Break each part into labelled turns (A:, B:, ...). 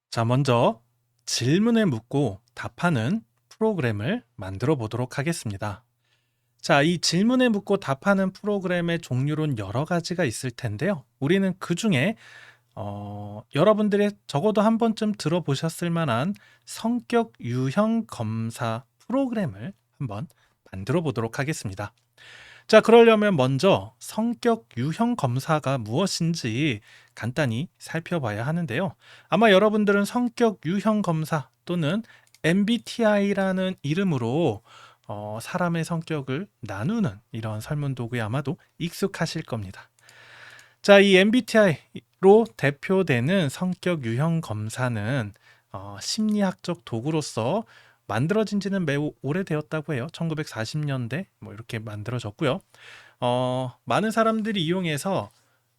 A: 자, 먼저 질문에 묻고 답하는 프로그램을 만들어 보도록 하겠습니다. 자, 이 질문에 묻고 답하는 프로그램의 종류는 여러 가지가 있을 텐데요. 우리는 그 중에 여러분들이 적어도 한 번쯤 들어보셨을 만한 성격 유형 검사 프로그램을 한번 만들어 보도록 하겠습니다. 자, 그러려면 먼저 성격 유형 검사가 무엇인지 간단히 살펴봐야 하는데요. 아마 여러분들은 성격 유형 검사 또는 MBTI라는 이름으로 사람의 성격을 나누는 이런 설문 도구에 아마도 익숙하실 겁니다. 자, 이 MBTI로 대표되는 성격 유형 검사는 심리학적 도구로서 만들어진 지는 매우 오래되었다고 해요. 1940년대 뭐 이렇게 만들어졌고요. 많은 사람들이 이용해서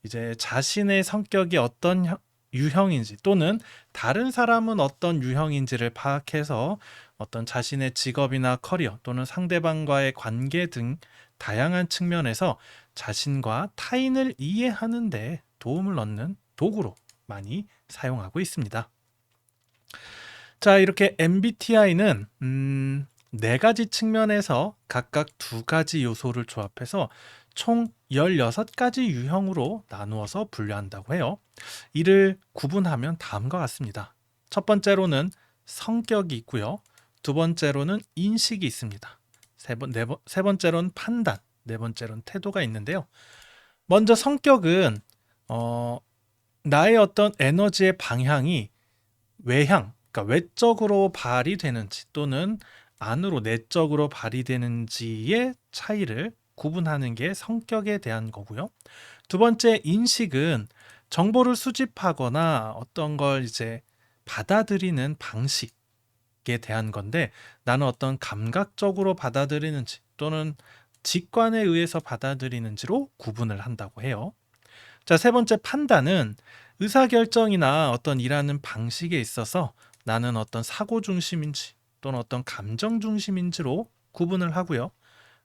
A: 이제 자신의 성격이 어떤 유형인지 또는 다른 사람은 어떤 유형인지를 파악해서 어떤 자신의 직업이나 커리어 또는 상대방과의 관계 등 다양한 측면에서 자신과 타인을 이해하는 데 도움을 얻는 도구로 많이 사용하고 있습니다. 자, 이렇게 MBTI는 네 가지 측면에서 각각 두 가지 요소를 조합해서 총 16가지 유형으로 나누어서 분류한다고 해요. 이를 구분하면 다음과 같습니다. 첫 번째로는 성격이 있고요. 두 번째로는 인식이 있습니다. 세 번째로는 판단, 네 번째로는 태도가 있는데요. 먼저 성격은 나의 어떤 에너지의 방향이 외향, 그러니까 외적으로 발휘되는지 또는 안으로 내적으로 발휘되는지의 차이를 구분하는 게 성격에 대한 거고요. 두 번째 인식은 정보를 수집하거나 어떤 걸 이제 받아들이는 방식에 대한 건데, 나는 어떤 감각적으로 받아들이는지 또는 직관에 의해서 받아들이는지로 구분을 한다고 해요. 자, 세 번째 판단은 의사결정이나 어떤 일하는 방식에 있어서 나는 어떤 사고 중심인지 또는 어떤 감정 중심인지로 구분을 하고요.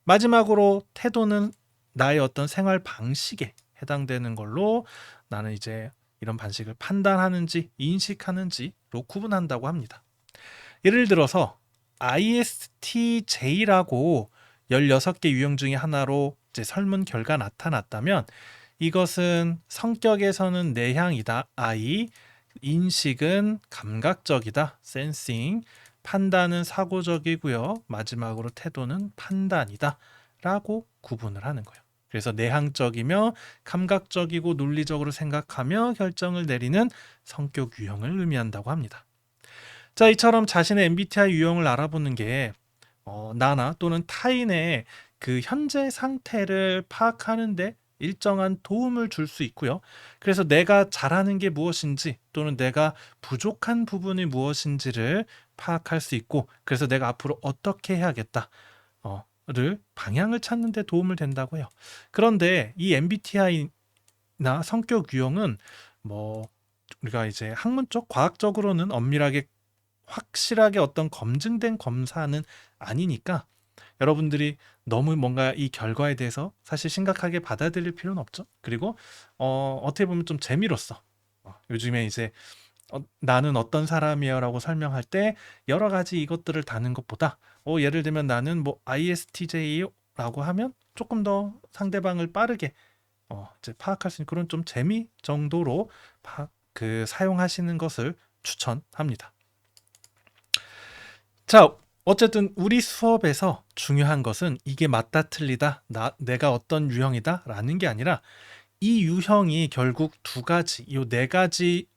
A: 마지막으로 태도는 나의 어떤 생활 방식에 해당되는 걸로 나는 이제 이런 방식을 판단하는지 인식하는지로 구분한다고 합니다. 예를 들어서 ISTJ라고 16개 유형 중에 하나로 이제 설문 결과 나타났다면 이것은 성격에서는 내향이다, I, 인식은 감각적이다, sensing, 판단은 사고적이고요. 마지막으로 태도는 판단이다 라고 구분을 하는 거예요. 그래서 내향적이며 감각적이고 논리적으로 생각하며 결정을 내리는 성격 유형을 의미한다고 합니다. 자, 이처럼 자신의 MBTI 유형을 알아보는 게 나나 또는 타인의 그 현재 상태를 파악하는데 일정한 도움을 줄 수 있고요. 그래서 내가 잘하는 게 무엇인지 또는 내가 부족한 부분이 무엇인지를 파악할 수 있고, 그래서 내가 앞으로 어떻게 해야겠다 를 방향을 찾는 데 도움을 된다고 해요. 그런데 이 MBTI나 성격 유형은 뭐 우리가 이제 학문적 과학적으로는 엄밀하게 확실하게 어떤 검증된 검사는 아니니까 여러분들이 너무 뭔가 이 결과에 대해서 사실 심각하게 받아들일 필요는 없죠. 그리고 어떻게 보면 좀 재미로써 요즘에 이제 나는 어떤 사람이에요라고 설명할 때 여러 가지 이것들을 다는 것보다 예를 들면 나는 뭐 ISTJ라고 하면 조금 더 상대방을 빠르게 이제 파악할 수 있는 그런 좀 재미 정도로 사용하시는 것을 추천합니다. 자, 어쨌든 우리 수업에서 중요한 것은 이게 맞다 틀리다, 내가 어떤 유형이다 라는 게 아니라 이 유형이 결국 두 가지, 이 네 가지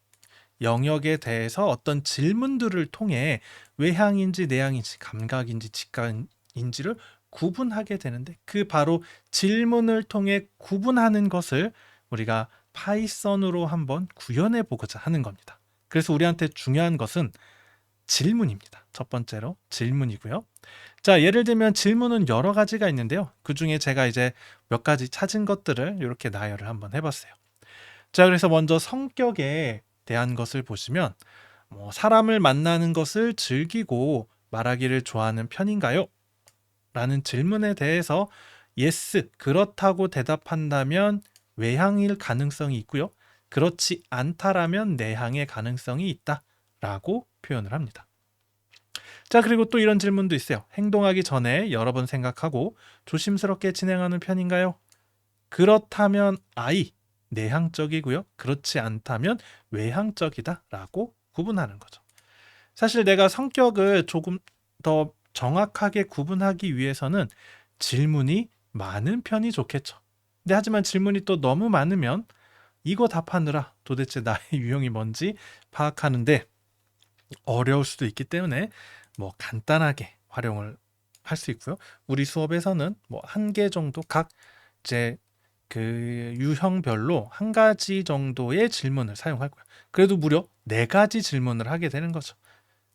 A: 영역에 대해서 어떤 질문들을 통해 외향인지 내향인지 감각인지 직감인지를 구분하게 되는데, 그 바로 질문을 통해 구분하는 것을 우리가 파이썬으로 한번 구현해 보고자 하는 겁니다. 그래서 우리한테 중요한 것은 질문입니다. 첫 번째로 질문이고요. 자, 예를 들면 질문은 여러 가지가 있는데요. 그 중에 제가 이제 몇 가지 찾은 것들을 이렇게 나열을 한번 해봤어요. 자, 그래서 먼저 성격에 대한 것을 보시면 사람을 만나는 것을 즐기고 말하기를 좋아하는 편인가요? 라는 질문에 대해서 yes, 그렇다고 대답한다면 외향일 가능성이 있고요. 그렇지 않다라면 내향의 가능성이 있다 라고 표현을 합니다. 자, 그리고 또 이런 질문도 있어요. 행동하기 전에 여러 번 생각하고 조심스럽게 진행하는 편인가요? 그렇다면 I, 내향적이고요. 그렇지 않다면 외향적이다 라고 구분하는 거죠. 사실 내가 성격을 조금 더 정확하게 구분하기 위해서는 질문이 많은 편이 좋겠죠. 근데 하지만 질문이 또 너무 많으면 이거 답하느라 도대체 나의 유형이 뭔지 파악하는데 어려울 수도 있기 때문에 뭐 간단하게 활용을 할 수 있고요. 우리 수업에서는 뭐 한 개 정도 각 이제 그 유형별로 한 가지 정도의 질문을 사용할 거예요. 그래도 무려 네 가지 질문을 하게 되는 거죠.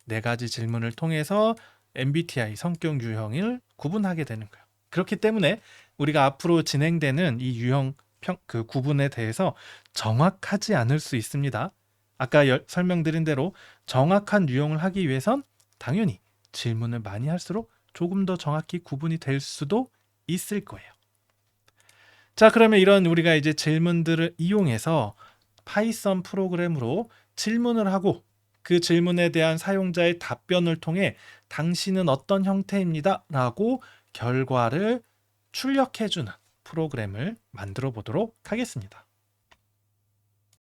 A: 네 가지 질문을 통해서 MBTI 성격 유형을 구분하게 되는 거예요. 그렇기 때문에 우리가 앞으로 진행되는 이 유형 그 구분에 대해서 정확하지 않을 수 있습니다. 아까 설명드린 대로 정확한 유형을 하기 위해선 당연히 질문을 많이 할수록 조금 더 정확히 구분이 될 수도 있을 거예요. 자, 그러면 이런 우리가 이제 질문들을 이용해서 파이썬 프로그램으로 질문을 하고 그 질문에 대한 사용자의 답변을 통해 당신은 어떤 형태입니다 라고 결과를 출력해주는 프로그램을 만들어 보도록 하겠습니다.